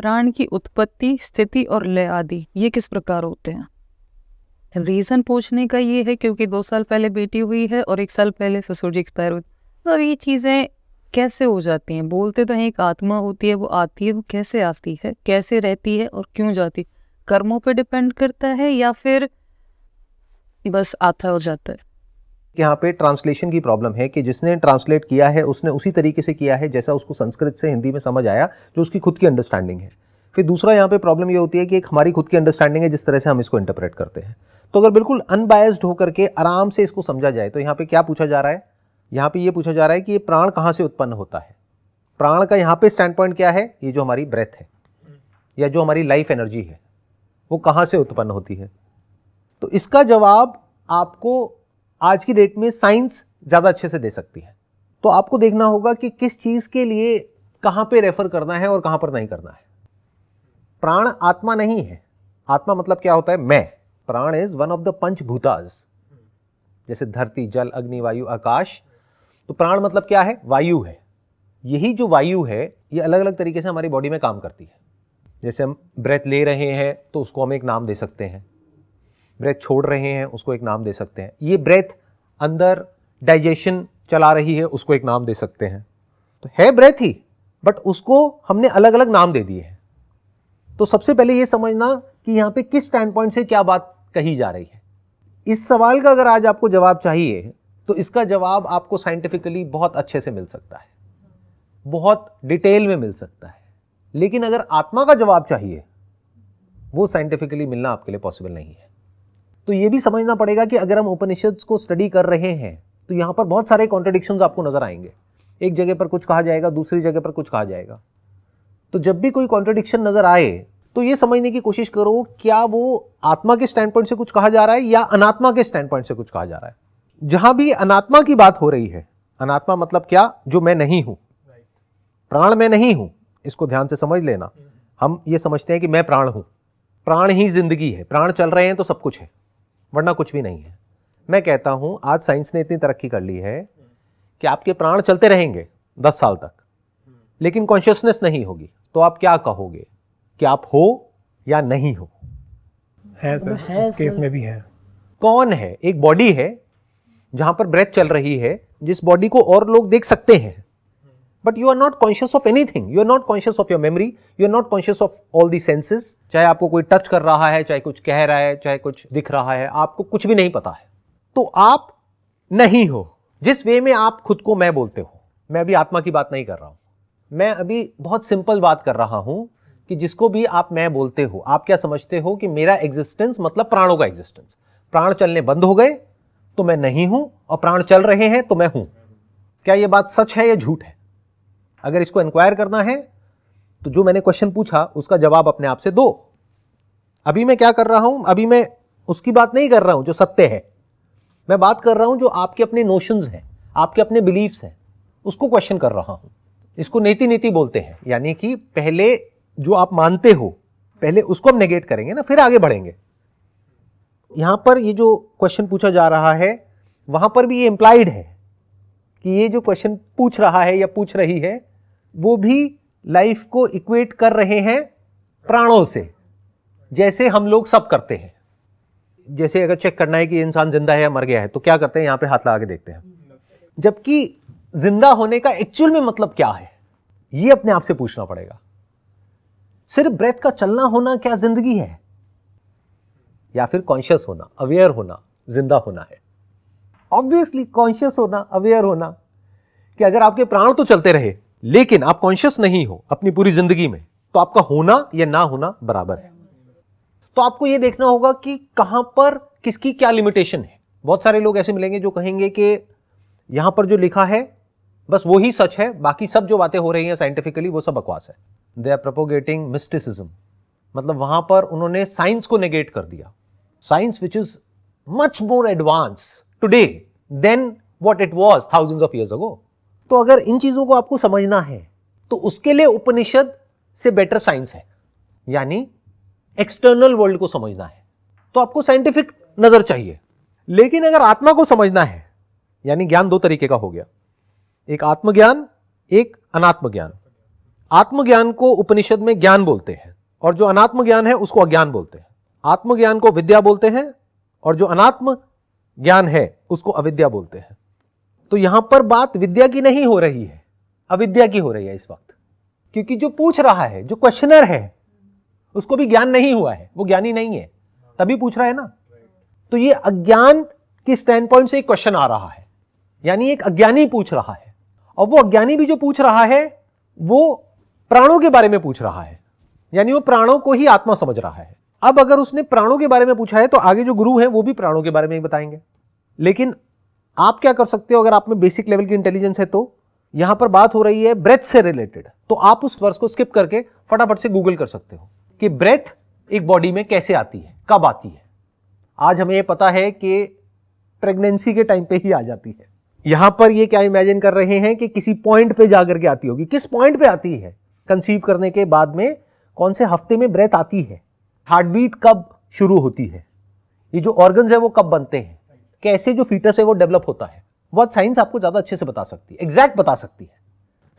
प्राण की उत्पत्ति, स्थिति और लय आदि ये किस प्रकार होते हैं? रीजन पूछने का ये है क्योंकि 2 साल पहले बेटी हुई है और 1 साल पहले ससुर जी एक्सपायर हुए। तो ये चीजें कैसे हो जाती हैं? बोलते तो हैं एक आत्मा होती है, वो आती है, वो कैसे आती है, कैसे रहती है और क्यों जाती? कर्मों पे डिपेंड करता है या फिर बस आता हो जाता है? यहाँ पे ट्रांसलेशन की प्रॉब्लम है कि जिसने ट्रांसलेट किया है उसने उसी तरीके से किया है जैसा उसको संस्कृत से हिंदी में समझ आया, जो उसकी खुद की अंडरस्टैंडिंग है। फिर दूसरा यहाँ पे प्रॉब्लम ये होती है कि एक हमारी खुद की अंडरस्टैंडिंग है जिस तरह से हम इसको इंटरप्रेट करते हैं। तो अगर बिल्कुल अनबायस्ड होकर के आराम से इसको समझा जाए तो यहाँ पे क्या पूछा जा रहा है? यहाँ पे ये पूछा जा रहा है कि ये प्राण कहाँ से उत्पन्न होता है। प्राण का यहाँ पे स्टैंड पॉइंट क्या है? ये जो हमारी ब्रेथ है या जो हमारी लाइफ एनर्जी है वो कहाँ से उत्पन्न होती है। तो इसका जवाब आपको आज की डेट में साइंस ज़्यादा अच्छे से दे सकती है। तो आपको देखना होगा कि किस चीज़ के लिए कहाँ पे रेफर करना है और कहाँ पर नहीं करना है। प्राण आत्मा नहीं है। आत्मा मतलब क्या होता है? मैं। प्राण इज वन ऑफ द पंचभूतास, जैसे धरती, जल, अग्नि, वायु, आकाश। तो प्राण मतलब क्या है? वायु है। यही जो वायु है ये अलग अलग तरीके से हमारी बॉडी में काम करती है। जैसे हम ब्रेथ ले रहे हैं तो उसको हम एक नाम दे सकते हैं, ब्रेथ छोड़ रहे हैं उसको एक नाम दे सकते हैं, ये ब्रेथ अंदर डाइजेशन चला रही है उसको एक नाम दे सकते हैं। तो है ब्रेथ ही, बट उसको हमने अलग अलग नाम दे दिए हैं। तो सबसे पहले ये समझना कि यहाँ पे किस स्टैंड पॉइंट से क्या बात कही जा रही है। इस सवाल का अगर आज आपको जवाब चाहिए तो इसका जवाब आपको साइंटिफिकली बहुत अच्छे से मिल सकता है, बहुत डिटेल में मिल सकता है। लेकिन अगर आत्मा का जवाब चाहिए वो साइंटिफिकली मिलना आपके लिए पॉसिबल नहीं है। तो ये भी समझना पड़ेगा कि अगर हम उपनिषद को स्टडी कर रहे हैं तो यहाँ पर बहुत सारे कॉन्ट्रडिक्शंस आपको नजर आएंगे। एक जगह पर कुछ कहा जाएगा, दूसरी जगह पर कुछ कहा जाएगा। तो जब भी कोई कॉन्ट्रडिक्शन नजर आए तो ये समझने की कोशिश करो क्या वो आत्मा के स्टैंड पॉइंट से कुछ कहा जा रहा है या अनात्मा के स्टैंड पॉइंट से कुछ कहा जा रहा है। जहां भी अनात्मा की बात हो रही है, अनात्मा मतलब क्या? जो मैं नहीं हूं। प्राण मैं नहीं हूं, इसको ध्यान से समझ लेना। हम ये समझते हैं कि मैं प्राण हूं, प्राण ही जिंदगी है, प्राण चल रहे हैं तो सब कुछ है, वरना कुछ भी नहीं है। मैं कहता हूं आज साइंस ने इतनी तरक्की कर ली है कि आपके प्राण चलते रहेंगे 10 साल तक, लेकिन कॉन्शियसनेस नहीं होगी। तो आप क्या कहोगे कि आप हो या नहीं हो? है सर, उस केस में भी है। कौन है? एक बॉडी है जहां पर ब्रेथ चल रही है, जिस बॉडी को और लोग देख सकते हैं, but you are not conscious of anything. You are not conscious of your memory, you are not conscious of all the senses. चाहे आपको कोई टच कर रहा है, चाहे कुछ कह रहा है, चाहे कुछ दिख रहा है, आपको कुछ भी नहीं पता है। तो आप नहीं हो। जिस वे में आप खुद को मैं बोलते हो, मैं अभी आत्मा की बात नहीं कर रहा हूं, मैं अभी बहुत सिंपल बात कर रहा हूं कि जिसको भी आप मैं बोलते हो, आप क्या समझते हो कि मेरा एग्जिस्टेंस मतलब प्राणों का एग्जिस्टेंस। प्राण चलने बंद हो गए तो मैं नहीं हूं, और प्राण चल रहे हैं तो मैं हूं। क्या यह बात सच है या झूठ है? अगर इसको इंक्वायर करना है तो जो मैंने क्वेश्चन पूछा उसका जवाब अपने आप से दो। अभी मैं क्या कर रहा हूं? अभी मैं उसकी बात नहीं कर रहा हूं जो सत्य है, मैं बात कर रहा हूं जो आपके अपने नोशंस हैं, आपके अपने बिलीफ्स हैं, उसको क्वेश्चन कर रहा हूं। इसको नीति नीति बोलते हैं, यानी कि पहले जो आप मानते हो पहले उसको हम नेगेट करेंगे ना, फिर आगे बढ़ेंगे। यहां पर ये जो क्वेश्चन पूछा जा रहा है वहां पर भी ये इंप्लाइड है कि ये जो क्वेश्चन पूछ रहा है या पूछ रही है वो भी लाइफ को इक्वेट कर रहे हैं प्राणों से, जैसे हम लोग सब करते हैं। जैसे अगर चेक करना है कि इंसान जिंदा है या मर गया है तो क्या करते हैं? यहां पे हाथ लगा के देखते हैं। जबकि जिंदा होने का एक्चुअल में मतलब क्या है ये अपने आप से पूछना पड़ेगा। सिर्फ ब्रेथ का चलना होना क्या जिंदगी है? या फिर कॉन्शियस होना, अवेयर होना जिंदा होना है? ऑब्वियसली कॉन्शियस होना, अवेयर होना। कि अगर आपके प्राण तो चलते रहे लेकिन आप कॉन्शियस नहीं हो अपनी पूरी जिंदगी में, तो आपका होना या ना होना बराबर है। तो आपको यह देखना होगा कि कहां पर किसकी क्या लिमिटेशन है। बहुत सारे लोग ऐसे मिलेंगे जो कहेंगे कि यहां पर जो लिखा है बस वो ही सच है, बाकी सब जो बातें हो रही हैं साइंटिफिकली वो सब बकवास है। दे आर प्रोपोगेटिंग मिस्टिसिज्म, मतलब वहां पर उन्होंने साइंस को नेगेट कर दिया। Science which is much more advance today than what it was thousands of years ago. तो अगर इन चीजों को आपको समझना है तो उसके लिए उपनिषद से बेटर साइंस है, यानी एक्सटर्नल वर्ल्ड को समझना है तो आपको साइंटिफिक नजर चाहिए। लेकिन अगर आत्मा को समझना है, यानी ज्ञान दो तरीके का हो गया, एक आत्मज्ञान, एक अनात्म ज्ञान। आत्मज्ञान को उपनिषद में ज्ञान बोलते हैं और जो अनात्म ज्ञान है उसको अज्ञान बोलते हैं। आत्मज्ञान को विद्या बोलते हैं और जो अनात्म ज्ञान है उसको अविद्या बोलते हैं। तो यहां पर बात विद्या की नहीं हो रही है, अविद्या की हो रही है इस वक्त, क्योंकि जो पूछ रहा है, जो क्वेश्चनर है, उसको भी ज्ञान नहीं हुआ है, वो ज्ञानी नहीं है, तभी पूछ रहा है ना। तो ये अज्ञान के स्टैंड पॉइंट से एक क्वेश्चन आ रहा है, यानी एक अज्ञानी पूछ रहा है, और वो अज्ञानी भी जो पूछ रहा है वो प्राणों के बारे में पूछ रहा है, यानी वो प्राणों को ही आत्मा समझ रहा है। अब अगर उसने प्राणों के बारे में पूछा है तो आगे जो गुरु हैं वो भी प्राणों के बारे में ही बताएंगे। लेकिन आप क्या कर सकते हो, अगर आप में बेसिक लेवल की इंटेलिजेंस है तो यहां पर बात हो रही है ब्रेथ से रिलेटेड, तो आप उस वर्स को स्किप करके फटाफट से गूगल कर सकते हो कि ब्रेथ एक बॉडी में कैसे आती है, कब आती है। आज हमें यह पता है कि प्रेगनेंसी के टाइम पे ही आ जाती है। यहां पर ये क्या इमेजिन कर रहे हैं कि किसी पॉइंट पे जाकर के आती होगी। किस पॉइंट पे आती है? कंसीव करने के बाद में कौन से हफ्ते में ब्रेथ आती है, हार्ट बीट कब शुरू होती है, ये जो ऑर्गन्स है वो कब बनते हैं, कैसे जो फीटस है वो डेवलप होता है। वो साइंस आपको ज्यादा अच्छे से बता सकती है, एग्जैक्ट बता सकती है।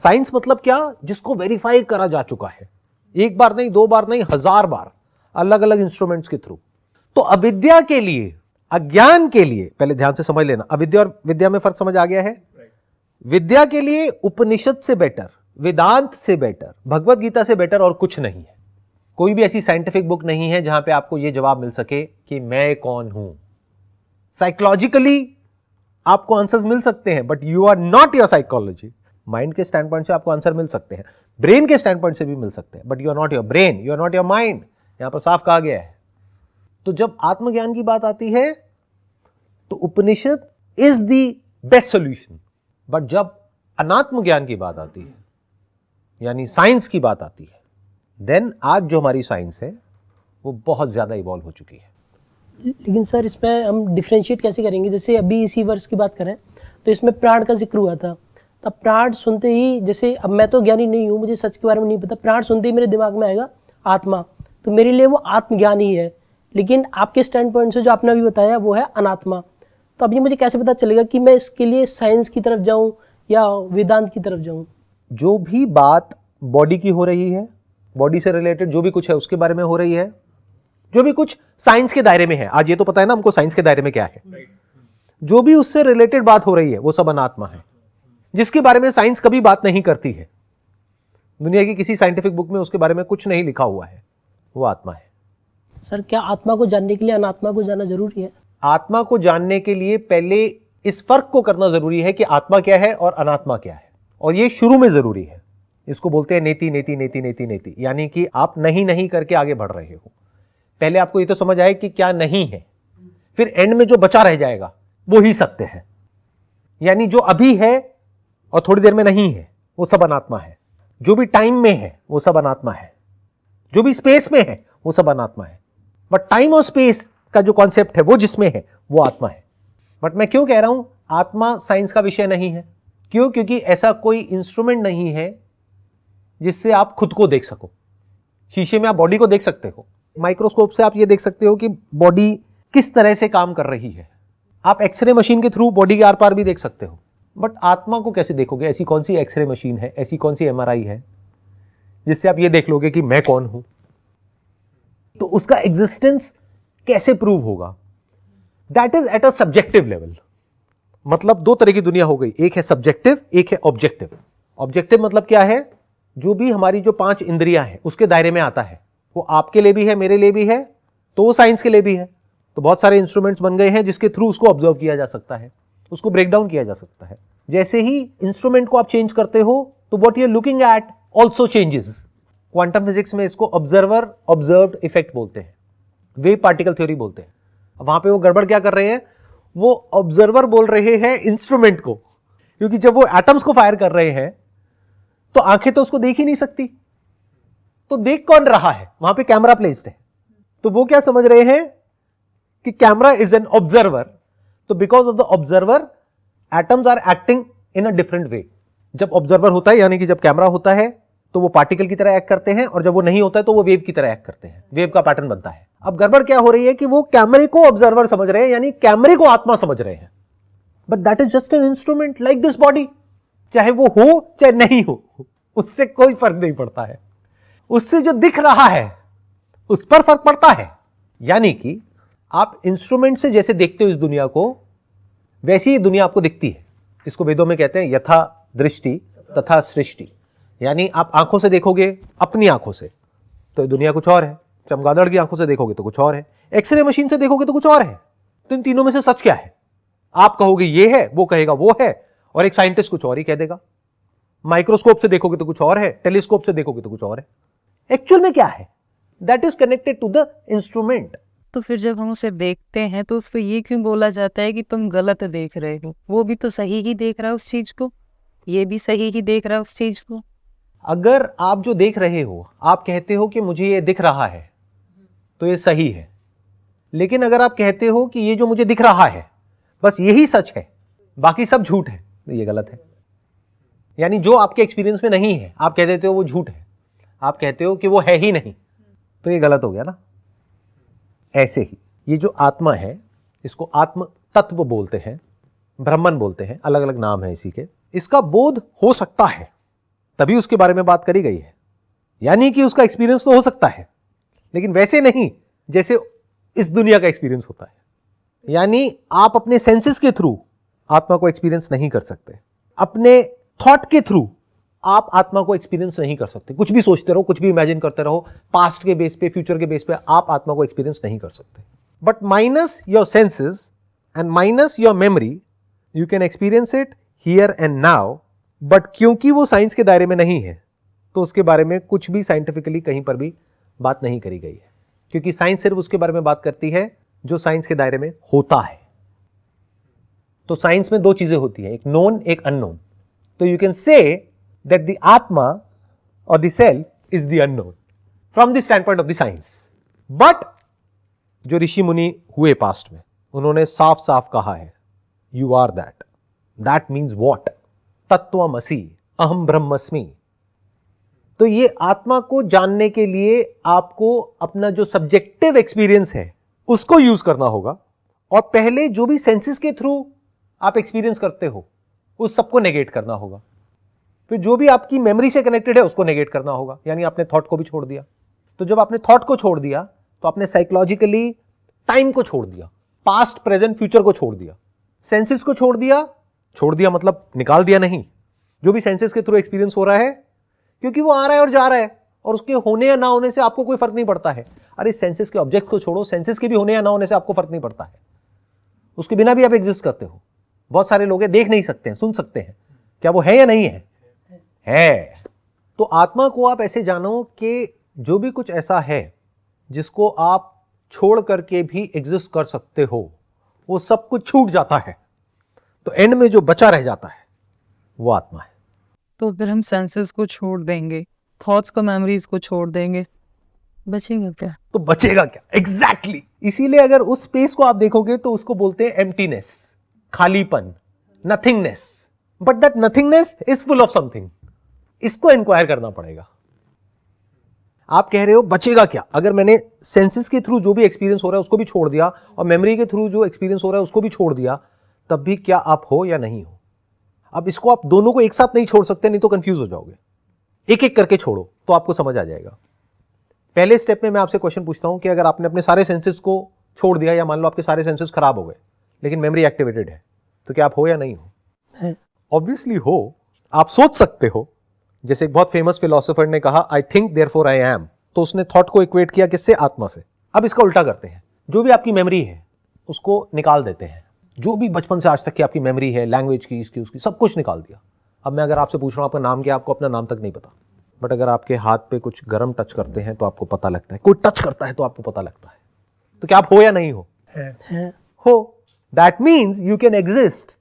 साइंस मतलब क्या? जिसको वेरीफाई करा जा चुका है, एक बार नहीं, दो बार नहीं, 1000 बार, अलग अलग इंस्ट्रूमेंट्स के थ्रू। तो अविद्या के लिए, अज्ञान के लिए, पहले ध्यान से समझ लेना, अविद्या और विद्या में फर्क समझ आ गया है। विद्या के लिए उपनिषद से बेटर, वेदांत से बेटर, भगवत गीता से बेटर और कुछ नहीं है। कोई भी ऐसी साइंटिफिक बुक नहीं है जहां पे आपको यह जवाब मिल सके कि मैं कौन हूं। साइकोलॉजिकली आपको आंसर्स मिल सकते हैं, but you are not your psychology. Mind के स्टैंड पॉइंट से आपको आंसर मिल सकते हैं, ब्रेन के स्टैंड पॉइंट से भी मिल सकते हैं, but you are not your brain, you are not your mind. यहां पर साफ कहा गया है। तो जब आत्मज्ञान की बात आती है तो Upanishad is the best solution, but जब अनात्म ज्ञान की बात आती है, यानी साइंस की बात आती है, देन आज जो हमारी साइंस है वो बहुत ज्यादा इवॉल्व हो चुकी है। लेकिन सर इसमें हम डिफ्रेंशिएट कैसे करेंगे? जैसे अभी इसी वर्ष की बात करें तो इसमें प्राण का जिक्र हुआ था, तब प्राण सुनते ही, जैसे अब मैं तो ज्ञानी नहीं हूँ, मुझे सच के बारे में नहीं पता, प्राण सुनते ही मेरे दिमाग में आएगा आत्मा, तो मेरे लिए वो आत्मज्ञान ही है। लेकिन आपके स्टैंड पॉइंट से जो आपने अभी बताया वो है अनात्मा। तो अब ये मुझे कैसे पता चलेगा कि मैं इसके लिए साइंस की तरफ जाऊँ या वेदांत की तरफ जाऊँ? जो भी बात बॉडी की हो रही है, बॉडी से रिलेटेड जो भी कुछ है उसके बारे में हो रही है, जो भी कुछ साइंस के दायरे में है, आज ये तो पता है ना हमको साइंस के दायरे में क्या है, जो भी उससे रिलेटेड बात हो रही है वो सब अनात्मा है। जिसके बारे में साइंस कभी बात नहीं करती है, दुनिया की किसी साइंटिफिक बुक में उसके बारे में कुछ नहीं लिखा हुआ है, वो आत्मा है। सर क्या आत्मा को जानने के लिए अनात्मा को जानना जरूरी है? आत्मा को जानने के लिए पहले इस फर्क को करना जरूरी है कि आत्मा क्या है और अनात्मा क्या है, और ये शुरू में जरूरी है। इसको बोलते हैं नेति नेति नेति नेति नेति, यानी कि आप नहीं नहीं करके आगे बढ़ रहे हो। पहले आपको ये तो समझ आए कि क्या नहीं है, फिर एंड में जो बचा रह जाएगा वो ही सत्य है। यानी जो अभी है और थोड़ी देर में नहीं है वो सब अनात्मा है, जो भी टाइम में है वो सब अनात्मा है, जो भी स्पेस में है वो सब अनात्मा है। बट टाइम और स्पेस का जो कॉन्सेप्ट है वो जिसमें है वो आत्मा है। बट मैं क्यों कह रहा हूं आत्मा साइंस का विषय नहीं है? क्यों? क्योंकि ऐसा कोई इंस्ट्रूमेंट नहीं है जिससे आप खुद को देख सको। शीशे में आप बॉडी को देख सकते हो, माइक्रोस्कोप से आप ये देख सकते हो कि बॉडी किस तरह से काम कर रही है, आप एक्सरे मशीन के थ्रू बॉडी के आर पार भी देख सकते हो। बट आत्मा को कैसे देखोगे? ऐसी कौन सी एक्सरे मशीन है, ऐसी कौन सी एमआरआई है जिससे आप ये देख लोगे कि मैं कौन हूं? तो उसका एग्जिस्टेंस कैसे प्रूव होगा? That is at a subjective level. मतलब दो तरह की दुनिया हो गई, एक है सब्जेक्टिव, एक है ऑब्जेक्टिव। ऑब्जेक्टिव मतलब क्या है? जो भी हमारी जो 5 इंद्रियां हैं उसके दायरे में आता है, वो आपके लिए भी है, मेरे लिए भी है, तो वो साइंस के लिए भी है। तो बहुत सारे इंस्ट्रूमेंट्स बन गए हैं जिसके थ्रू उसको ऑब्जर्व किया जा सकता है, उसको ब्रेक डाउन किया जा सकता है। जैसे ही इंस्ट्रूमेंट को आप चेंज करते हो तो what you are looking at also changes. Quantum physics में इसको ऑब्जर्वर ऑब्जर्व्ड इफेक्ट बोलते हैं, वेव पार्टिकल थ्योरी बोलते हैं। अब वहां पे वो गड़बड़ क्या कर रहे हैं? वो ऑब्जर्वर बोल रहे हैं इंस्ट्रूमेंट को, क्योंकि जब वो एटम्स को फायर कर रहे हैं तो आंखें तो उसको देख ही नहीं सकती, तो देख कौन रहा है? वहां पे कैमरा प्लेस्ड है, तो वो क्या समझ रहे हैं कि कैमरा इज एन ऑब्जर्वर। तो because of the observer atoms are acting in a different way. जब ऑब्जर्वर होता है, यानी कि जब कैमरा होता है, तो वो पार्टिकल की तरह एक्ट करते हैं, और जब वो नहीं होता है तो वो वेव की तरह एक्ट करते हैं, वेव का पैटर्न बनता है। अब गड़बड़ क्या हो रही है कि वो कैमरे को ऑब्जर्वर समझ रहे हैं, यानी कैमरे को आत्मा समझ रहे हैं। But that is just an instrument like this body, चाहे वो हो चाहे नहीं हो, उससे कोई फर्क नहीं पड़ता है। उससे जो दिख रहा है उस पर फर्क पड़ता है। यानी कि आप इंस्ट्रूमेंट से जैसे देखते हो इस दुनिया को, वैसी ही दुनिया आपको दिखती है। इसको वेदों में कहते हैं यथा दृष्टि तथा सृष्टि। यानी आप आंखों से देखोगे अपनी आंखों से तो ये दुनिया कुछ और है, चमगादड़ की आंखों से देखोगे तो कुछ और है, एक्सरे मशीन से देखोगे तो कुछ और है। तो इन तीनों में से सच क्या है? आप कहोगे ये है, वो कहेगा वो है, और एक साइंटिस्ट कुछ और ही कह देगा। माइक्रोस्कोप से देखोगे तो कुछ और है, टेलीस्कोप से देखोगे तो कुछ और है। एक्चुअल में क्या है? That is connected to the instrument. तो फिर जब हम उसे देखते हैं तो फिर ये क्यों बोला जाता है कि तुम गलत देख रहे हो? वो भी तो सही ही देख रहा है उस चीज को, ये भी सही ही देख रहा है उस चीज को। अगर आप जो देख रहे हो, आप कहते हो कि मुझे ये दिख रहा है तो ये सही है, लेकिन अगर आप कहते हो कि ये जो मुझे दिख रहा है बस यही सच है, बाकी सब झूठ है, तो ये गलत है। यानी जो आपके एक्सपीरियंस में नहीं है आप कह देते हो वो झूठ है, आप कहते हो कि वो है ही नहीं, तो ये गलत हो गया ना। ऐसे ही ये जो आत्मा है इसको आत्म तत्व बोलते हैं, ब्रह्मन बोलते हैं, अलग अलग नाम है इसी के। इसका बोध हो सकता है, तभी उसके बारे में बात करी गई है। यानी कि उसका एक्सपीरियंस तो हो सकता है, लेकिन वैसे नहीं जैसे इस दुनिया का एक्सपीरियंस होता है। यानी आप अपने सेंसेस के थ्रू आत्मा को एक्सपीरियंस नहीं कर सकते, अपने थॉट के थ्रू आप आत्मा को एक्सपीरियंस नहीं कर सकते। कुछ भी सोचते रहो, कुछ भी इमेजिन करते रहो, पास्ट के बेस पे, फ्यूचर के बेस पे आप आत्मा को एक्सपीरियंस नहीं कर सकते। But minus your senses and minus your memory you can experience it here and now. But क्योंकि वो साइंस के दायरे में नहीं है तो उसके बारे में कुछ भी साइंटिफिकली कहीं पर भी बात नहीं करी गई है, क्योंकि साइंस सिर्फ उसके बारे में बात करती है जो साइंस के दायरे में होता है। तो साइंस में दो चीजें होती हैं, एक नोन एक अननोन। तो you can say that the आत्मा और the self is the unknown from the stand point of the science. But जो ऋषि मुनि हुए पास्ट में, उन्होंने साफ साफ कहा है you are that. That means what? तत्वमसि, अहम ब्रह्मस्मि। तो ये आत्मा को जानने के लिए आपको अपना जो सब्जेक्टिव एक्सपीरियंस है उसको यूज करना होगा, और पहले जो भी सेंसेस के थ्रू आप एक्सपीरियंस करते हो उस सबको नेगेट करना होगा। फिर जो भी आपकी मेमोरी से कनेक्टेड है उसको नेगेट करना होगा, यानी आपने थॉट को भी छोड़ दिया। तो जब आपने थॉट को छोड़ दिया तो आपने साइकोलॉजिकली टाइम को छोड़ दिया, पास्ट प्रेजेंट फ्यूचर को छोड़ दिया, सेंसेस को छोड़ दिया मतलब निकाल दिया नहीं। जो भी सेंसेस के थ्रू एक्सपीरियंस हो रहा है, क्योंकि वो आ रहा है और जा रहा है और उसके होने या ना होने से आपको कोई फर्क नहीं पड़ता है। अरे सेंसेस के ऑब्जेक्ट को छोड़ो, सेंसेस के भी होने या ना होने से आपको फर्क नहीं पड़ता है, उसके बिना भी आप एग्जिस्ट करते हो। बहुत सारे लोग देख नहीं सकते हैं, सुन सकते हैं, क्या वो है या नहीं है? है। तो आत्मा को आप ऐसे जानो कि जो भी कुछ ऐसा है जिसको आप छोड़ करके भी एग्जिस्ट कर सकते हो, वो सब कुछ छूट जाता है, तो एंड में जो बचा रह जाता है वो आत्मा है। तो फिर हम सेंसेस को छोड़ देंगे, थॉट्स को, मेमोरीज को छोड़ देंगे, बचेगा क्या? तो बचेगा क्या? एग्जैक्टली इसीलिए अगर उस स्पेस को आप देखोगे तो उसको बोलते हैं एम्प्टीनेस, खालीपन, nothingness. But that nothingness is full of something. इसको इंक्वायर करना पड़ेगा। आप कह रहे हो बचेगा क्या? अगर मैंने सेंसेस के थ्रू जो भी एक्सपीरियंस हो रहा है उसको भी छोड़ दिया और मेमोरी के थ्रू जो एक्सपीरियंस हो रहा है उसको भी छोड़ दिया, तब भी क्या आप हो या नहीं हो? अब इसको आप दोनों को एक साथ नहीं छोड़ सकते, नहीं तो कंफ्यूज हो जाओगे। एक एक करके छोड़ो तो आपको समझ आ जाएगा। पहले स्टेप में मैं आपसे क्वेश्चन पूछता हूं कि अगर आपने अपने सारे सेंसेस को छोड़ दिया, या मान लो आपके सारे सेंसेस खराब हो गए लेकिन मेमोरी एक्टिवेटेड है, तो क्या आप हो या नहीं हो? ऑब्वियसली हो। आप सोच सकते हो, जैसे एक बहुत फेमस फिलोसोफर ने कहा I think therefore I am, तो उसने थॉट को इक्वेट किया किससे? आत्मा से। अब इसका उल्टा करते हैं, जो भी आपकी मेमोरी है उसको निकाल देते हैं। जो भी बचपन से आज तक की आपकी मेमोरी है, लैंग्वेज की, इसकी उसकी, सब कुछ निकाल दिया। अब मैं अगर आपसे पूछ रहा हूं आपका नाम क्या, आपको अपना नाम तक नहीं पता। बट अगर आपके हाथ पे कुछ गर्म टच करते हैं तो आपको पता लगता है, कोई टच करता है तो आपको पता लगता है। तो क्या आप हो या नहीं हो? हो। That means you can exist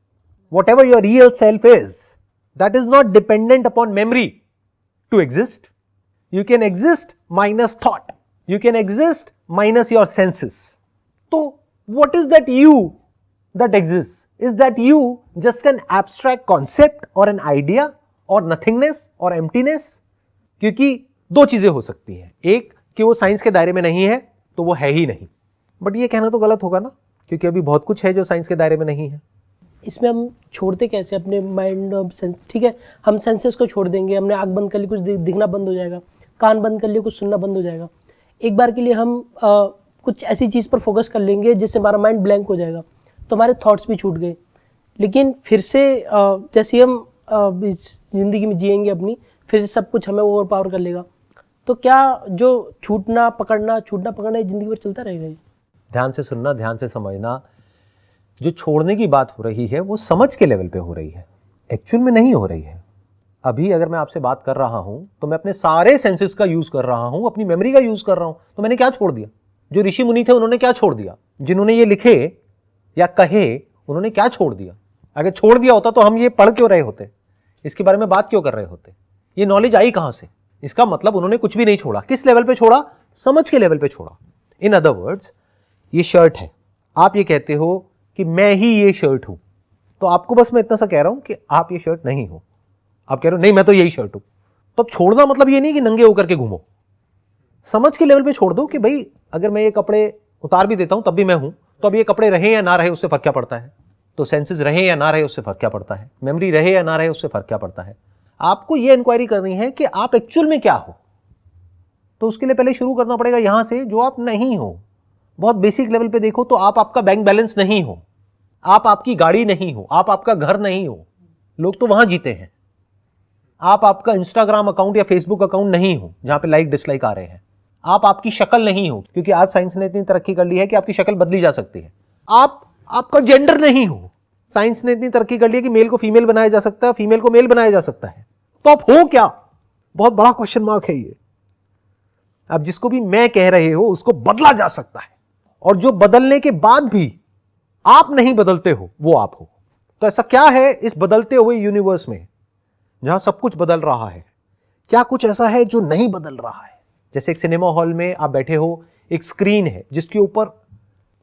whatever your real self is. That is not dependent upon memory to exist. You can exist minus thought. You can exist minus your senses. So what is that you that exists? Is that you just an abstract concept or an idea or nothingness or emptiness? क्योंकि दो चीजें हो सकती हैं, एक कि वो science के दायरे में नहीं है तो वो है ही नहीं। बट ये कहना तो गलत होगा ना, क्योंकि अभी बहुत कुछ है जो साइंस के दायरे में नहीं है। इसमें हम छोड़ते कैसे अपने माइंड और सेंस? ठीक है, हम सेंसेस को छोड़ देंगे, हमने आँख बंद कर ली, कुछ दिखना बंद हो जाएगा, कान बंद कर लिए, कुछ सुनना बंद हो जाएगा। एक बार के लिए हम कुछ ऐसी चीज़ पर फोकस कर लेंगे जिससे हमारा माइंड ब्लैंक हो जाएगा, तो हमारे थॉट्स भी छूट गए। लेकिन फिर से जैसे हम इस ज़िंदगी में जिएंगे अपनी, फिर से सब कुछ हमें ओवर पावर कर लेगा। तो क्या जो छूटना पकड़ना ये ज़िंदगी भर चलता रहेगा? ये ध्यान से सुनना, ध्यान से समझना। जो छोड़ने की बात हो रही है वो समझ के लेवल पे हो रही है, एक्चुअल में नहीं हो रही है। अभी अगर मैं आपसे बात कर रहा हूं तो मैं अपने सारे सेंसेस का यूज कर रहा हूं, अपनी मेमोरी का यूज कर रहा हूं, तो मैंने क्या छोड़ दिया? जो ऋषि मुनि थे उन्होंने क्या छोड़ दिया? जिन्होंने ये लिखे या कहे उन्होंने क्या छोड़ दिया? अगर छोड़ दिया होता तो हम ये पढ़ क्यों रहे होते, इसके बारे में बात क्यों कर रहे होते? ये नॉलेज आई कहां से? इसका मतलब उन्होंने कुछ भी नहीं छोड़ा। किस लेवल पे छोड़ा? समझ के लेवल पे छोड़ा। इन अदर वर्ड्स, ये शर्ट है, आप ये कहते हो कि मैं ही ये शर्ट हूं, तो आपको बस मैं इतना सा कह रहा हूं कि आप ये शर्ट नहीं हो। आप कह रहे हो नहीं मैं तो यही शर्ट हूं, तो अब छोड़ना मतलब ये नहीं कि नंगे होकर के घूमो। समझ के लेवल पे छोड़ दो कि भाई अगर मैं ये कपड़े उतार भी देता हूं तब भी मैं हूं, तो अब ये कपड़े रहे या ना रहे उससे फर्क क्या पड़ता है? तो सेंसेस रहे या ना रहे उससे फर्क क्या पड़ता है? मेमोरी रहे या ना रहे उससे फर्क क्या पड़ता है? आपको ये इंक्वायरी करनी है कि आप एक्चुअल में क्या हो। तो उसके लिए पहले शुरू करना पड़ेगा यहां से, जो आप नहीं हो। बहुत बेसिक लेवल पे देखो तो आप आपका बैंक बैलेंस नहीं हो, आप आपकी गाड़ी नहीं हो, आप आपका घर नहीं हो। लोग तो वहां जीते हैं। आप आपका इंस्टाग्राम अकाउंट या फेसबुक अकाउंट नहीं हो जहां पे लाइक डिसलाइक आ रहे हैं। आप आपकी शक्ल नहीं हो, क्योंकि आज साइंस ने इतनी तरक्की कर ली है कि आपकी शक्ल बदली जा सकती है। आप आपका जेंडर नहीं हो, साइंस ने इतनी तरक्की कर ली है कि मेल को फीमेल बनाया जा सकता है, फीमेल को मेल बनाया जा सकता है। तो आप हो क्या? बहुत बड़ा क्वेश्चन मार्क है ये। अब जिसको भी मैं कह रहे हो उसको बदला जा सकता है, और जो बदलने के बाद भी आप नहीं बदलते हो वो आप हो। तो ऐसा क्या है इस बदलते हुए यूनिवर्स में जहां सब कुछ बदल रहा है? क्या कुछ ऐसा है जो नहीं बदल रहा है? जैसे एक सिनेमा हॉल में आप बैठे हो, एक स्क्रीन है जिसके ऊपर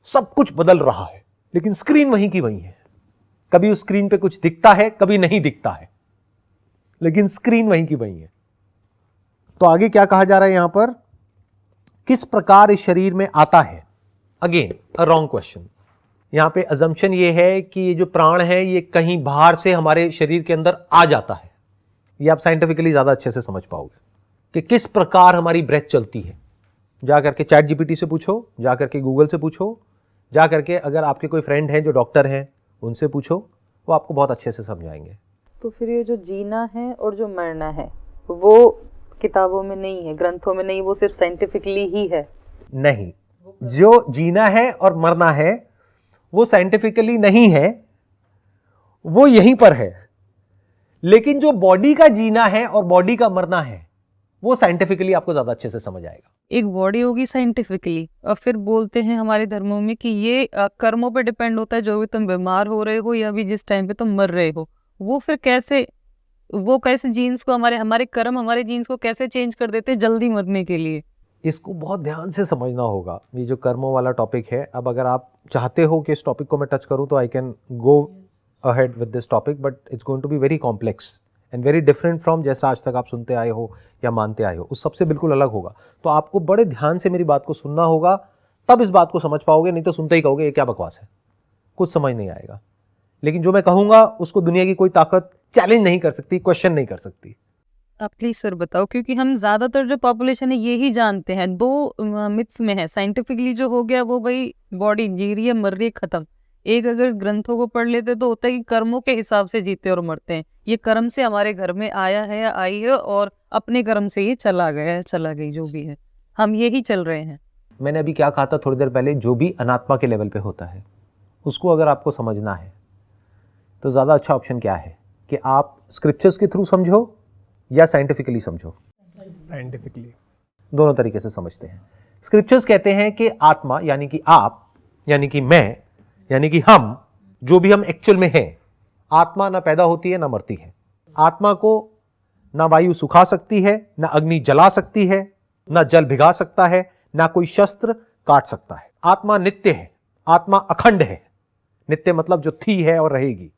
सब कुछ बदल रहा है, लेकिन स्क्रीन वहीं की वहीं है। कभी उस स्क्रीन पे कुछ दिखता है, कभी नहीं दिखता है, लेकिन स्क्रीन वहीं की वहीं है। तो आगे क्या कहा जा रहा है यहां पर? किस प्रकार इस शरीर में आता है? Again a wrong question. यहां पे अजम्पशन ये है कि ये जो प्राण है ये कहीं बाहर से हमारे शरीर के अंदर आ जाता है। ये आप साइंटिफिकली ज्यादा अच्छे से समझ पाओगे कि किस प्रकार हमारी ब्रेथ चलती है। जा करके चैट जीपीटी से पूछो, जा करके गूगल से पूछो, जा करके अगर आपके कोई फ्रेंड हैं जो डॉक्टर हैं उनसे पूछो, वो आपको बहुत अच्छे से समझाएंगे। तो फिर ये जो जीना है और जो मरना है वो किताबों में नहीं है, ग्रंथों में नहीं, वो सिर्फ साइंटिफिकली ही है? नहीं, जो जीना है और मरना है वो साइंटिफिकली नहीं है, वो यहीं पर है। लेकिन जो बॉडी का जीना है और बॉडी का मरना है वो साइंटिफिकली आपको ज्यादा अच्छे से समझ आएगा। एक बॉडी होगी साइंटिफिकली, और फिर बोलते हैं हमारे धर्मों में कि ये कर्मों पे डिपेंड होता है, जो भी तुम बीमार हो रहे हो या अभी जिस टाइम पे तुम मर रहे हो, वो फिर कैसे, वो कैसे जीन्स को, हमारे कर्म हमारे जीन्स को कैसे चेंज कर देते हैं जल्दी मरने के लिए? इसको बहुत ध्यान से समझना होगा। ये जो कर्मों वाला टॉपिक है, अब अगर आप चाहते हो कि इस टॉपिक को मैं टच करूं तो I can go ahead with this topic, but it's going to be very complex and very different from जैसा आज तक आप सुनते आए हो या मानते आए हो, उस सबसे बिल्कुल अलग होगा। तो आपको बड़े ध्यान से मेरी बात को सुनना होगा, तब इस बात को समझ पाओगे, नहीं तो सुनते ही कहोगे ये क्या बकवास है, कुछ समझ नहीं आएगा। लेकिन जो मैं कहूँगा उसको दुनिया की कोई ताकत चैलेंज नहीं कर सकती, क्वेश्चन नहीं कर सकती। आप प्लीज सर बताओ, क्योंकि हम ज्यादातर जो पॉपुलेशन है ये ही जानते हैं। दो मिथ्स में है, साइंटिफिकली जो हो गया वो भाई बॉडी जी रही है, मर रही है, खत्म। एक अगर ग्रंथों को पढ़ लेते तो होता है कि कर्मों के हिसाब से जीते और मरते हैं। ये कर्म से हमारे घर में आया है या आई है, और अपने कर्म से ये चला गया है, चला गई, जो भी है, हम यही चल रहे हैं। मैंने अभी क्या कहा था थोड़ी देर पहले, जो भी अनात्मा के लेवल पे होता है उसको अगर आपको समझना है तो ज़्यादा अच्छा ऑप्शन क्या है कि आप स्क्रिप्चर्स के थ्रू समझो या साइंटिफिकली समझो। साइंटिफिकली दोनों तरीके से समझते हैं। स्क्रिप्चर्स कहते हैं कि आत्मा यानी कि आप, यानी कि मैं, यानी कि हम, जो भी हम एक्चुअल में हैं, आत्मा ना पैदा होती है ना मरती है। आत्मा को ना वायु सुखा सकती है, ना अग्नि जला सकती है, ना जल भिगा सकता है, ना कोई शस्त्र काट सकता है। आत्मा नित्य है, आत्मा अखंड है। नित्य मतलब जो थी है और रहेगी।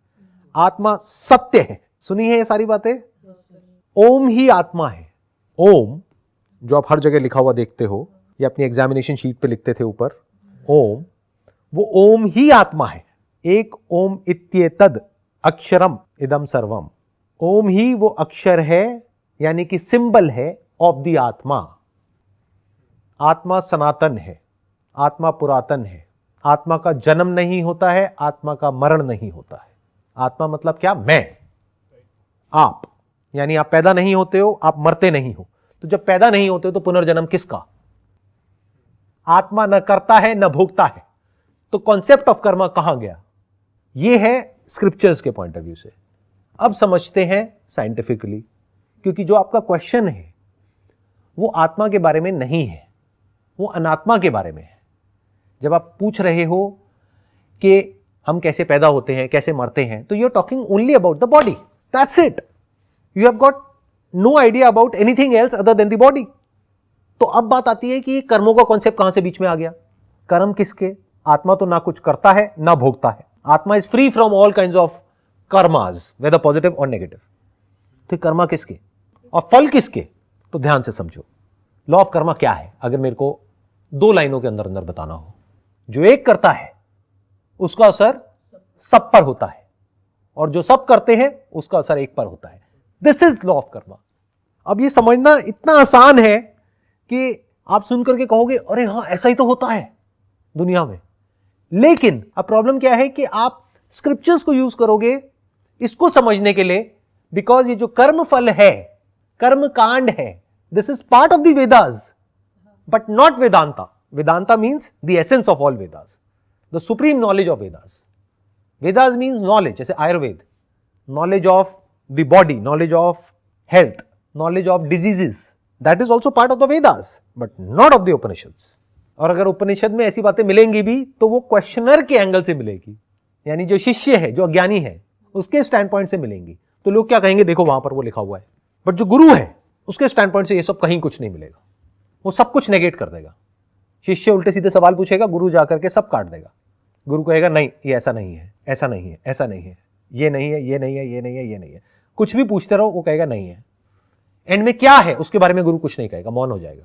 आत्मा सत्य है। सुनी है ये सारी बातें? ओम ही आत्मा है। ओम जो आप हर जगह लिखा हुआ देखते हो या अपनी एग्जामिनेशन शीट पे लिखते थे ऊपर, ओम, वो ओम ही आत्मा है। एक ओम इत्येतद अक्षरम इदम सर्वम। ओम ही वो अक्षर है, यानी कि सिंबल है ऑफ द आत्मा। आत्मा सनातन है, आत्मा पुरातन है, आत्मा का जन्म नहीं होता है, आत्मा का मरण नहीं होता है। आत्मा मतलब क्या? मैं, आप, यानी आप पैदा नहीं होते हो, आप मरते नहीं हो। तो जब पैदा नहीं होते हो तो पुनर्जन्म किसका? आत्मा न करता है न भोगता है। तो कॉन्सेप्ट ऑफ कर्मा कहां गया? यह है स्क्रिप्चर्स के पॉइंट ऑफ व्यू से। अब समझते हैं साइंटिफिकली, क्योंकि जो आपका क्वेश्चन है वो आत्मा के बारे में नहीं है, वो अनात्मा के बारे में है। जब आप पूछ रहे हो कि हम कैसे पैदा होते हैं, कैसे मरते हैं, तो you are talking only about the body, that's it. You have got no idea about anything else other than the body. तो अब बात आती है कि कर्मों का कॉन्सेप्ट कहां से बीच में आ गया? कर्म किसके? आत्मा तो ना कुछ करता है ना भोगता है। Atma is free from all kinds of karmas, whether positive और नेगेटिव। तो कर्मा किसके और फल किसके? तो ध्यान से समझो, लॉ ऑफ कर्मा क्या है अगर मेरे को 2 लाइनों के अंदर अंदर बताना हो। जो एक करता है उसका असर सब पर होता है, और जो सब करते हैं उसका असर एक पर होता है। This is law of Karma. अब ये समझना इतना आसान है कि आप सुनकर के कहोगे अरे हां ऐसा ही तो होता है दुनिया में। लेकिन अब प्रॉब्लम क्या है कि आप स्क्रिप्चर्स को यूज करोगे इसको समझने के लिए, बिकॉज ये जो कर्म फल है, कर्म कांड है, this is part of the Vedas but not Vedanta. Vedanta means the essence of all Vedas, the supreme knowledge of Vedas. Vedas means knowledge, जैसे Ayurveda, knowledge of the body, knowledge of health, knowledge of diseases, that is also part of the Vedas but not of the Upanishads. और अगर उपनिषद में ऐसी बातें मिलेंगी भी तो वो क्वेश्चनर के एंगल से मिलेगी, यानी जो शिष्य है, जो अज्ञानी है, उसके स्टैंड पॉइंट से मिलेंगी। तो लोग क्या कहेंगे, देखो वहां पर वो लिखा हुआ है। बट जो गुरु है उसके स्टैंड पॉइंट से ये सब कहीं कुछ नहीं मिलेगा, वो सब कुछ नेगेट कर देगा। शिष्य उल्टे सीधे सवाल पूछेगा, गुरु जाकर के सब काट देगा। गुरु कहेगा नहीं ये ऐसा नहीं है, ऐसा नहीं है, ऐसा नहीं है, ये नहीं है, ये नहीं है, ये नहीं है, ये नहीं है। कुछ भी पूछते रहो वो कहेगा नहीं है। एंड में क्या है उसके बारे में गुरु कुछ नहीं कहेगा, मौन हो जाएगा।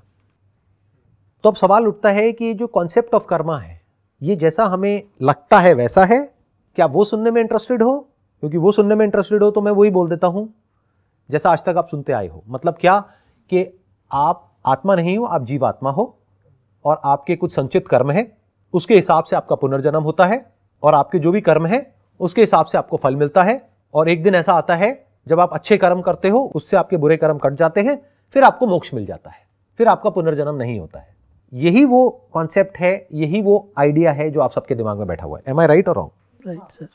तो अब सवाल उठता है कि जो कॉन्सेप्ट ऑफ कर्मा है ये जैसा हमें लगता है वैसा है? क्या वो सुनने में इंटरेस्टेड हो? क्योंकि वो सुनने में इंटरेस्टेड हो तो मैं वही बोल देता हूं जैसा आज तक आप सुनते आए हो। मतलब क्या कि आप आत्मा नहीं हो, आप जीवात्मा हो, और आपके कुछ संचित कर्म है, उसके हिसाब से आपका पुनर्जन्म होता है, और आपके जो भी कर्म है उसके हिसाब से आपको फल मिलता है। और एक दिन ऐसा आता है जब आप अच्छे कर्म करते हो, उससे आपके बुरे कर्म कट जाते हैं, फिर आपको मोक्ष मिल जाता है, फिर आपका पुनर्जन्म नहीं होता है। यही वो कॉन्सेप्ट है, यही वो आइडिया है जो आप सबके दिमाग में बैठा हुआ है। एम आई राइट और रॉन्ग? Right sir.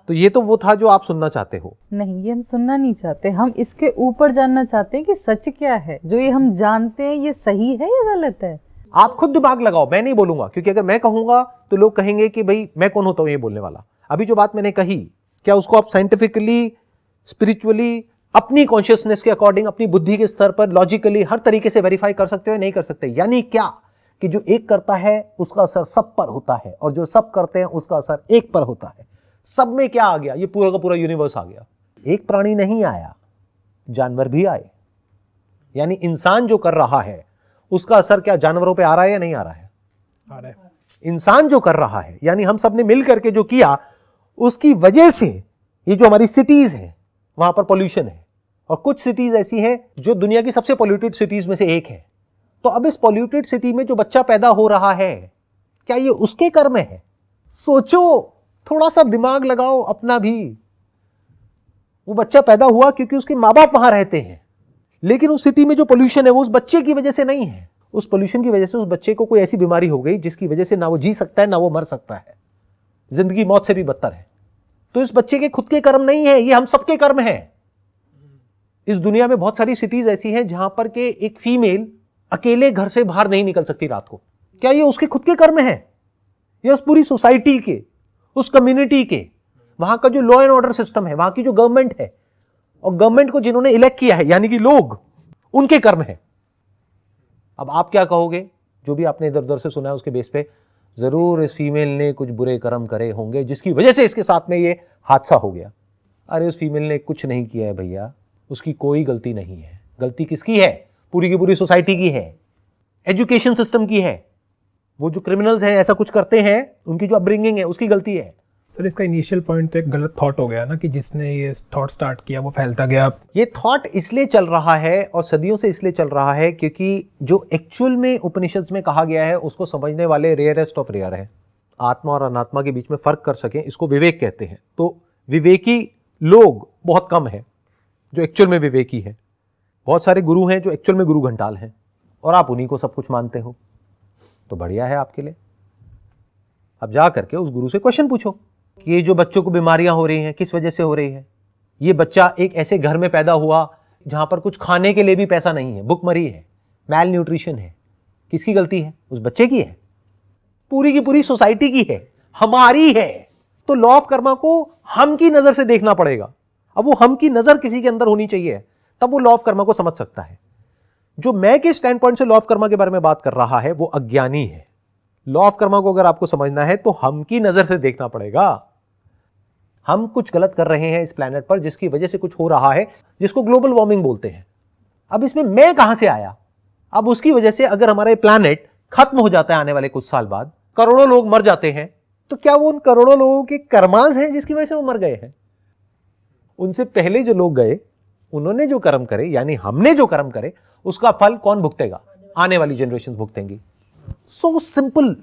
तो ये तो वो था जो आप सुनना चाहते हो। नहीं, ये हम सुनना नहीं चाहते, हम इसके ऊपर जानना चाहते हैं कि सच क्या है। जो ये हम जानते हैं ये सही है या गलत है? आप खुद दिमाग लगाओ, मैं नहीं बोलूंगा, क्योंकि अगर मैं कहूंगा तो लोग कहेंगे कि भाई मैं कौन होता हूं ये बोलने वाला। अभी जो बात मैंने कही, क्या उसको आप साइंटिफिकली, स्पिरिचुअली, अपनी कॉन्शियसनेस के अकॉर्डिंग, अपनी बुद्धि के स्तर पर, लॉजिकली, हर तरीके से वेरीफाई कर सकते हो? नहीं कर सकते। यानी क्या कि जो एक करता है उसका असर सब पर होता है, और जो सब करते हैं उसका असर एक पर होता है। सब में क्या आ गया? ये पूरा का पूरा यूनिवर्स आ गया। एक प्राणी नहीं आया, जानवर भी आए। यानी इंसान जो कर रहा है उसका असर क्या जानवरों पे आ रहा है या नहीं आ रहा है? आ रहा है। इंसान जो कर रहा है, यानी हम सब ने मिल करके जो किया, उसकी वजह से ये जो हमारी सिटीज है वहां पर पोल्यूशन है, और कुछ सिटीज ऐसी हैं जो दुनिया की सबसे पोल्यूटेड सिटीज में से एक है। तो अब इस पोल्यूटेड सिटी में जो बच्चा पैदा हो रहा है, क्या ये उसके कर्म है? सोचो, थोड़ा सा दिमाग लगाओ अपना भी। वो बच्चा पैदा हुआ क्योंकि उसके माँ बाप वहां रहते हैं, लेकिन उस सिटी में जो पोल्यूशन है वो उस बच्चे की वजह से नहीं है। उस पोल्यूशन की वजह से उस बच्चे को कोई ऐसी बीमारी हो गई जिसकी वजह से ना वो जी सकता है ना वो मर सकता है, जिंदगी मौत से भी बदतर है। तो इस बच्चे के खुद के कर्म नहीं है, ये हम सबके कर्म है। इस दुनिया में बहुत सारी सिटीज ऐसी हैं जहां पर के एक फीमेल अकेले घर से बाहर नहीं निकल सकती रात को। क्या ये उसके खुद के कर्म है या उस पूरी सोसाइटी के, उस कम्युनिटी के, वहां का जो लॉ एंड ऑर्डर सिस्टम है, वहां की जो गवर्नमेंट है, और गवर्नमेंट को जिन्होंने इलेक्ट किया है यानी कि लोग, उनके कर्म है? अब आप क्या कहोगे? जो भी आपने इधर उधर से सुना है उसके बेस पे, जरूर इस फीमेल ने कुछ बुरे कर्म करे होंगे जिसकी वजह से इसके साथ में ये हादसा हो गया। अरे उस फीमेल ने कुछ नहीं किया है भैया, उसकी कोई गलती नहीं है। गलती किसकी है? पूरी की पूरी सोसाइटी की है, एजुकेशन सिस्टम की है। वो जो क्रिमिनल्स हैं, ऐसा कुछ करते हैं, उनकी जो अपब्रिंगिंग है उसकी गलती है। सर इसका इनिशियल पॉइंट तो एक गलत थॉट हो गया ना, कि जिसने ये थॉट स्टार्ट किया वो फैलता गया। ये थॉट इसलिए चल रहा है और सदियों से इसलिए चल रहा है क्योंकि जो एक्चुअल में उपनिषद में कहा गया है उसको समझने वाले रेयरेस्ट ऑफ रेयर है। आत्मा और अनात्मा के बीच में फर्क कर सकें, इसको विवेक कहते हैं। तो विवेकी लोग बहुत कम है जो एक्चुअल में विवेकी है। बहुत सारे गुरु हैं जो एक्चुअल में गुरु घंटाल हैं और आप उन्हीं को सब कुछ मानते हो, तो बढ़िया है आपके लिए। अब जा करके उस गुरु से क्वेश्चन पूछो कि ये जो बच्चों को बीमारियां हो रही हैं किस वजह से हो रही है। ये बच्चा एक ऐसे घर में पैदा हुआ जहां पर कुछ खाने के लिए भी पैसा नहीं है, भुखमरी है, मैल न्यूट्रिशन है, किसकी गलती है? उस बच्चे की है, पूरी की पूरी सोसाइटी की है, हमारी है। तो लॉ ऑफ कर्मा को हम की नजर से देखना पड़ेगा। अब वो हम की नजर किसी के अंदर होनी चाहिए, तब वो लॉ ऑफ कर्मा को समझ सकता है। जो मैं के स्टैंड पॉइंट से लॉ ऑफ कर्मा के बारे में बात कर रहा है वो अज्ञानी है। लॉ ऑफ कर्मा को अगर आपको समझना है तो हम की नजर से देखना पड़ेगा। हम कुछ गलत कर रहे हैं इस प्लेनेट पर जिसकी वजह से कुछ हो रहा है, जिसको ग्लोबल वार्मिंग बोलते हैं। अब इसमें मैं कहां से आया? अब उसकी वजह से अगर हमारा प्लेनेट खत्म हो जाता है आने वाले कुछ साल बाद, करोड़ों लोग मर जाते हैं, तो क्या वो उन करोड़ों लोगों के कर्मांश हैं जिसकी वजह से वो मर गए हैं? उनसे पहले जो लोग गए उन्होंने जो कर्म करे, यानी हमने जो कर्म करे, उसका फल कौन भुगतेगा? आने वाली जनरेशन भुगतेंगी। So simple.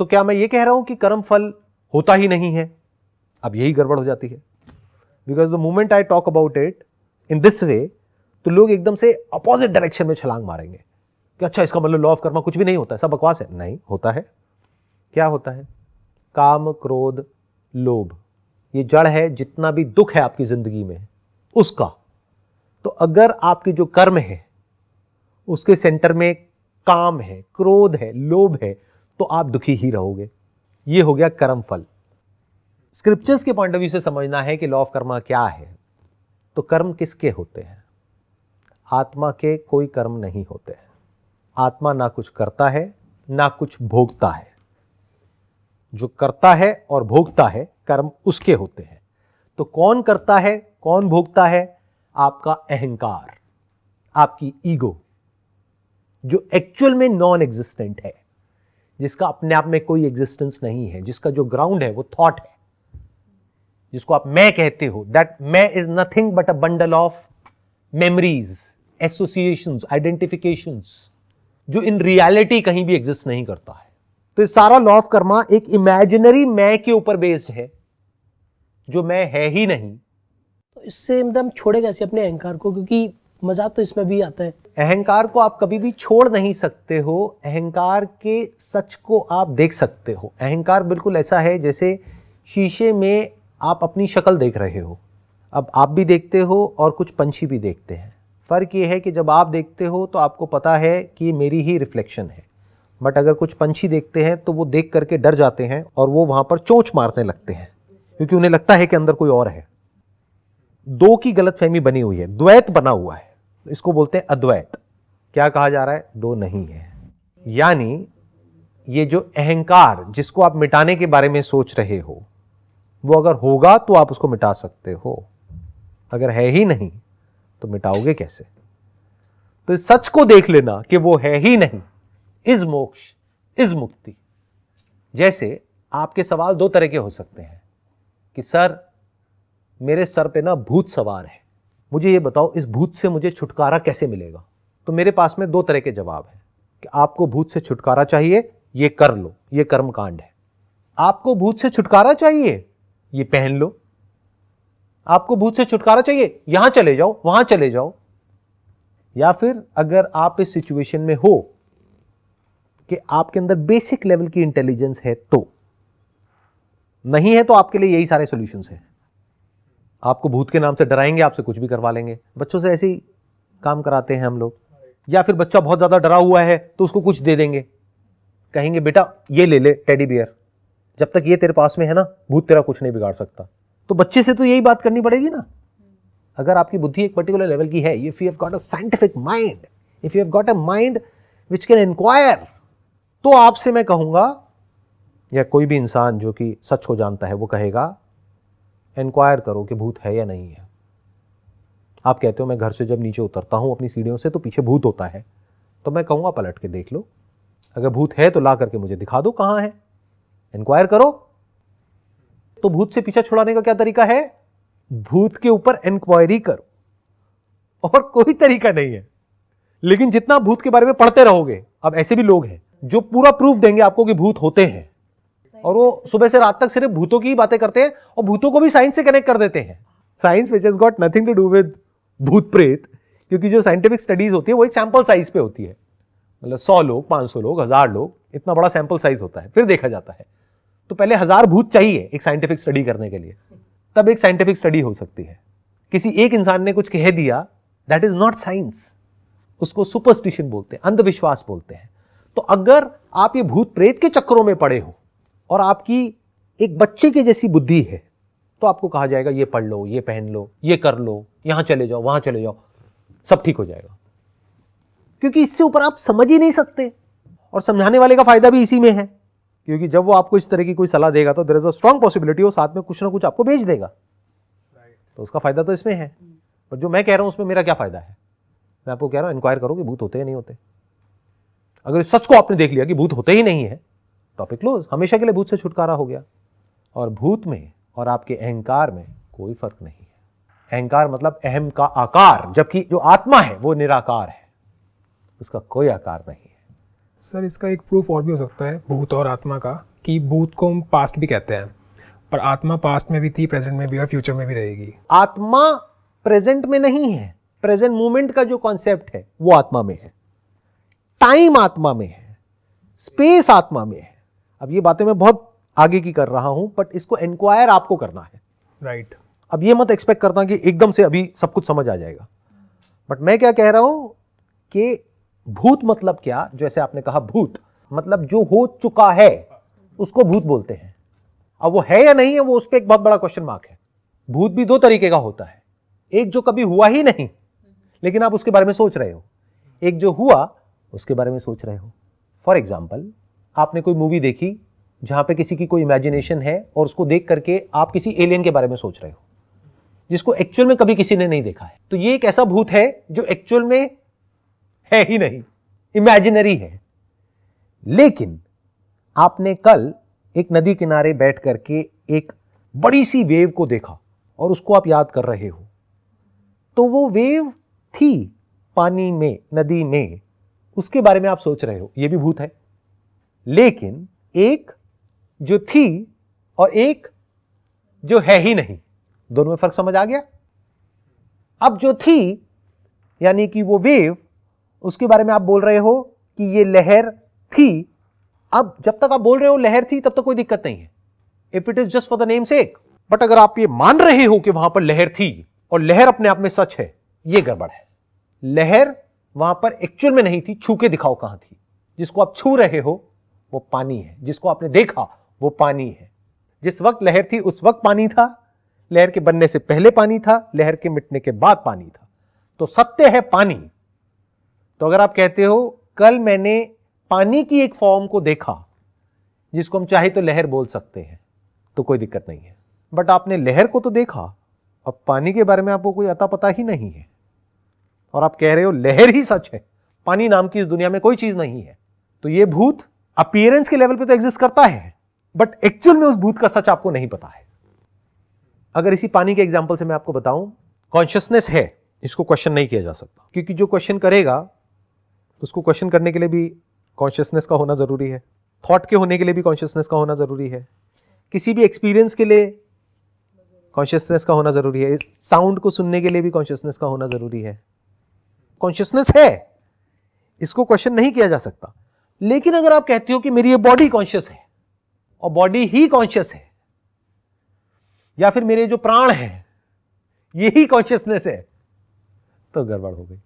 तो क्या मैं ये कह रहा हूं कि कर्म फल होता ही नहीं है? अब यही गड़बड़ हो जाती है। Because the moment I talk about it in this way, तो लोग एकदम से अपोजिट डायरेक्शन में छलांग मारेंगे कि अच्छा इसका मतलब लॉ ऑफ कर्मा कुछ भी नहीं होता है, सब बकवास है। नहीं होता है। क्या होता है? काम, क्रोध, लोभ, ये जड़ है जितना भी दुख है आपकी जिंदगी में उसका। तो अगर आपके जो कर्म है उसके सेंटर में काम है, क्रोध है, लोभ है, तो आप दुखी ही रहोगे। ये हो गया कर्म फल। स्क्रिप्चर्स के पॉइंट ऑफ व्यू से समझना है कि लॉ ऑफ कर्मा क्या है। तो कर्म किसके होते हैं? आत्मा के कोई कर्म नहीं होते हैं। आत्मा ना कुछ करता है ना कुछ भोगता है। जो करता है और भोगता है कर्म उसके होते हैं। तो कौन करता है, कौन भोगता है? आपका अहंकार, आपकी ईगो, जो एक्चुअल में नॉन एग्जिस्टेंट है, जिसका अपने आप में कोई एग्जिस्टेंस नहीं है, जिसका जो ग्राउंड है वो थॉट है, जिसको आप मैं कहते हो। दैट मैं is nothing but a bundle of memories, associations, identifications, जो इन रियलिटी कहीं भी एग्जिस्ट नहीं करता है। तो सारा लॉ ऑफ कर्मा एक इमेजिनरी मैं के ऊपर बेस्ड है, जो मैं है ही नहीं। तो इससे मतलब हम छोड़े कैसे अपने अहंकार को, क्योंकि मजाक तो इसमें भी आता है। अहंकार को आप कभी भी छोड़ नहीं सकते हो। अहंकार के सच को आप देख सकते हो। अहंकार बिल्कुल ऐसा है जैसे शीशे में आप अपनी शक्ल देख रहे हो। अब आप भी देखते हो और कुछ पंछी भी देखते हैं। फ़र्क ये है कि जब आप देखते हो तो आपको पता है कि ये मेरी ही रिफ्लेक्शन है, बट अगर कुछ पंछी देखते हैं तो वो देख करके डर जाते हैं और वो वहाँ पर चोंच मारने लगते हैं, क्योंकि उन्हें लगता है कि अंदर कोई और है। दो की गलतफहमी बनी हुई है, द्वैत बना हुआ है, इसको बोलते हैं अद्वैत। क्या कहा जा रहा है? दो नहीं है। यानी ये जो अहंकार जिसको आप मिटाने के बारे में सोच रहे हो, वो अगर होगा तो आप उसको मिटा सकते हो, अगर है ही नहीं तो मिटाओगे कैसे? तो इस सच को देख लेना कि वो है ही नहीं, इज मोक्ष, इज मुक्ति। जैसे आपके सवाल दो तरह के हो सकते हैं कि सर मेरे सर पे ना भूत सवार है, मुझे ये बताओ इस भूत से मुझे छुटकारा कैसे मिलेगा? तो मेरे पास में दो तरह के जवाब हैं कि आपको भूत से छुटकारा चाहिए, ये कर लो, ये कर्म कांड है। आपको भूत से छुटकारा चाहिए, ये पहन लो। आपको भूत से छुटकारा चाहिए, यहां चले जाओ, वहां चले जाओ। या फिर अगर आप इस सिचुएशन में हो कि आपके अंदर बेसिक लेवल की इंटेलिजेंस है, तो नहीं है तो आपके लिए यही सारे सॉल्यूशंस हैं। आपको भूत के नाम से डराएंगे, आपसे कुछ भी करवा लेंगे। बच्चों से ऐसे ही काम कराते हैं हम लोग। या फिर बच्चा बहुत ज्यादा डरा हुआ है तो उसको कुछ दे देंगे, कहेंगे बेटा ये ले ले टेडी बियर, जब तक ये तेरे पास में है ना भूत तेरा कुछ नहीं बिगाड़ सकता। तो बच्चे से तो यही बात करनी पड़ेगी ना। अगर आपकी बुद्धि एक पर्टिकुलर लेवल की है, if you have got a scientific mind, if you have got a mind which can inquire, तो आपसे मैं कहूंगा, या कोई भी इंसान जो कि सच को जानता है वो कहेगा इंक्वायर करो कि भूत है या नहीं है। आप कहते हो मैं घर से जब नीचे उतरता हूं अपनी सीढ़ियों से तो पीछे भूत होता है, तो मैं कहूंगा पलट के देख लो, अगर भूत है तो ला करके मुझे दिखा दो कहां है, इंक्वायर करो। तो भूत से पीछा छुड़ाने का क्या तरीका है? भूत के ऊपर इंक्वायरी करो, और कोई तरीका नहीं है। लेकिन जितना भूत के बारे में पढ़ते रहोगे, अब ऐसे भी लोग हैं जो पूरा प्रूफ देंगे आपको कि भूत होते हैं, और वो सुबह से रात तक सिर्फ भूतों की ही बातें करते हैं, और भूतों को भी साइंस से कनेक्ट कर देते हैं। Science which has got nothing to do with bhoot pret, क्योंकि जो साइंटिफिक स्टडीज होती है वो एक सैंपल साइज पे होती है, मतलब 100 लोग, 500 लोग, 1000 लोग, इतना बड़ा सैंपल साइज होता है, फिर देखा जाता है। तो पहले 1000 भूत चाहिए एक साइंटिफिक स्टडी करने के लिए, तब एक साइंटिफिक स्टडी हो सकती है। किसी एक इंसान ने कुछ कह दिया, दैट इज नॉट साइंस, उसको सुपरस्टिशन बोलते हैं, अंधविश्वास बोलते हैं। तो अगर आप ये भूत प्रेत के चक्करों में पड़े हो और आपकी एक बच्चे की जैसी बुद्धि है, तो आपको कहा जाएगा ये पढ़ लो, ये पहन लो, ये कर लो, यहां चले जाओ, वहां चले जाओ, सब ठीक हो जाएगा। क्योंकि इससे ऊपर आप समझ ही नहीं सकते, और समझाने वाले का फायदा भी इसी में है, क्योंकि जब वो आपको इस तरह की कोई सलाह देगा तो there is a strong possibility वो साथ में कुछ ना कुछ आपको भेज देगा, तो उसका फायदा तो इसमें है। पर जो मैं कह रहा हूं उसमें मेरा क्या फायदा है? मैं आपको कह रहा हूं इंक्वायर करो कि भूत होते या नहीं होते। अगर इस सच को आपने देख लिया कि भूत होते ही नहीं है, टॉपिक क्लोज, हमेशा के लिए भूत से छुटकारा हो गया। और भूत में और आपके अहंकार में कोई फर्क नहीं है। अहंकार मतलब अहम का आकार, जबकि जो आत्मा है वो निराकार है, उसका कोई आकार नहीं है। सर इसका एक प्रूफ और भी हो सकता है भूत और आत्मा का, कि भूत को हम पास्ट भी कहते हैं, पर आत्मा पास्ट में भी थी, प्रेजेंट में भी और फ्यूचर में भी रहेगी। आत्मा प्रेजेंट में नहीं है, प्रेजेंट मोमेंट का जो कॉन्सेप्ट है वो आत्मा में है, टाइम आत्मा में है, स्पेस आत्मा में है। अब ये बातें मैं बहुत आगे की कर रहा हूं, बट इसको इंक्वायर आपको करना है। राइट। अब ये मत एक्सपेक्ट करना कि एकदम से अभी सब कुछ समझ आ जाएगा। बट मैं क्या कह रहा हूं कि भूत मतलब क्या, जैसे आपने कहा भूत मतलब जो हो चुका है उसको भूत बोलते हैं। अब वो है या नहीं है, वो उस पर एक बहुत बड़ा क्वेश्चन मार्क है। भूत भी दो तरीके का होता है, एक जो कभी हुआ ही नहीं लेकिन आप उसके बारे में सोच रहे हो, एक जो हुआ उसके बारे में सोच रहे हो। फॉर एग्जाम्पल, आपने कोई मूवी देखी जहां पे किसी की कोई इमेजिनेशन है और उसको देख करके आप किसी एलियन के बारे में सोच रहे हो जिसको एक्चुअल में कभी किसी ने नहीं देखा है, तो ये एक ऐसा भूत है जो एक्चुअल में है ही नहीं, इमेजिनरी है। लेकिन आपने कल एक नदी किनारे बैठ करके एक बड़ी सी वेव को देखा और उसको आप याद कर रहे हो, तो वो वेव थी पानी में, नदी में, उसके बारे में आप सोच रहे हो, ये भी भूत है। लेकिन एक जो थी और एक जो है ही नहीं, दोनों में फर्क समझ आ गया? अब जो थी यानी कि वो वेव, उसके बारे में आप बोल रहे हो कि ये लहर थी। अब जब तक आप बोल रहे हो लहर थी तब तक कोई दिक्कत नहीं है, if it is just for the name sec. But अगर आप ये मान रहे हो कि वहां पर लहर थी और लहर अपने आप में सच है, ये गड़बड़ है। लहर वहां पर एक्चुअल में नहीं थी, छू के दिखाओ कहां थी। जिसको आप छू रहे हो वो पानी है, जिसको आपने देखा वो पानी है। जिस वक्त लहर थी उस वक्त पानी था, लहर के बनने से पहले पानी था, लहर के मिटने के बाद पानी था। तो सत्य है पानी। तो अगर आप कहते हो कल मैंने पानी की एक फॉर्म को देखा जिसको हम चाहे तो लहर बोल सकते हैं, तो कोई दिक्कत नहीं है। बट आपने लहर को तो देखा, अब पानी के बारे में आपको कोई अता पता ही नहीं है, और आप कह रहे हो लहर ही सच है, पानी नाम की इस दुनिया में कोई चीज नहीं है। तो ये भूत अपीयरेंस के लेवल पे तो एग्जिस्ट करता है, बट एक्चुअल में उस भूत का सच आपको नहीं पता है। अगर इसी पानी के एग्जांपल से मैं आपको बताऊं, कॉन्शियसनेस है, इसको क्वेश्चन नहीं किया जा सकता, क्योंकि जो क्वेश्चन करेगा उसको क्वेश्चन करने के लिए भी कॉन्शियसनेस का होना जरूरी है, थॉट के होने के लिए भी कॉन्शियसनेस का होना जरूरी है, किसी भी एक्सपीरियंस के लिए कॉन्शियसनेस का होना जरूरी है, साउंड को सुनने के लिए भी कॉन्शियसनेस का होना जरूरी है। कॉन्शियसनेस है, इसको क्वेश्चन नहीं किया जा सकता। लेकिन अगर आप कहते हो कि मेरी ये बॉडी कॉन्शियस है और बॉडी ही कॉन्शियस है, या फिर मेरे जो प्राण हैं यही कॉन्शियसनेस है, तो गड़बड़ हो गई।